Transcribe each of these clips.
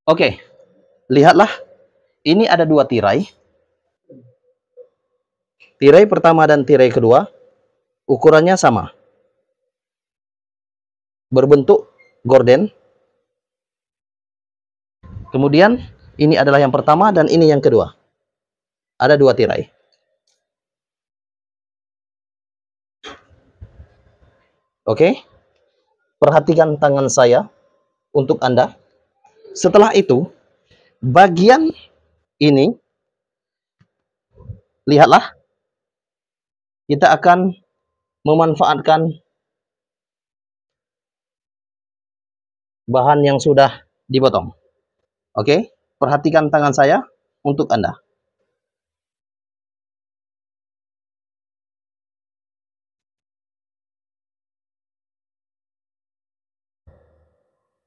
Oke, lihatlah. Ini ada dua tirai. Tirai pertama dan tirai kedua, ukurannya sama. Berbentuk gorden. Kemudian, ini adalah yang pertama dan ini yang kedua. Ada dua tirai. Oke, perhatikan tangan saya untuk Anda. Setelah itu, bagian ini, lihatlah, kita akan memanfaatkan bahan yang sudah dipotong. Oke, perhatikan tangan saya untuk Anda.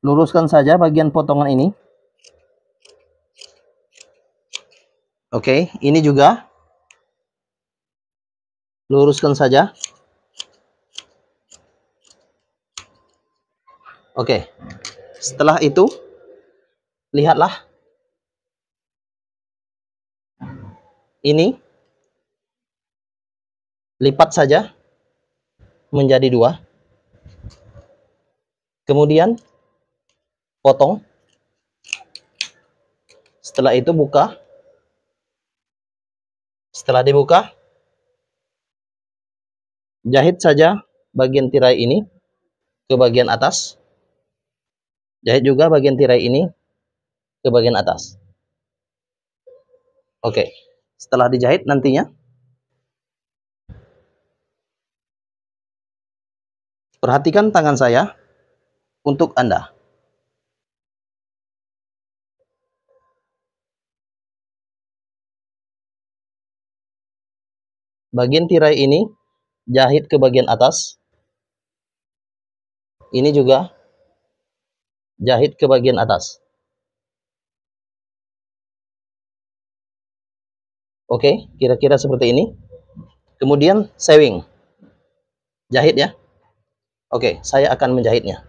Luruskan saja bagian potongan ini. Oke, ini juga luruskan saja. Oke, setelah itu lihatlah, ini lipat saja menjadi dua. Kemudian potong. Setelah itu buka. Setelah dibuka, jahit saja bagian tirai ini ke bagian atas. Jahit juga bagian tirai ini ke bagian atas. Oke, setelah dijahit nantinya, perhatikan tangan saya untuk Anda. Bagian tirai ini jahit ke bagian atas. Ini juga jahit ke bagian atas. Oke, kira-kira seperti ini. Kemudian sewing. Jahit ya. Oke, saya akan menjahitnya.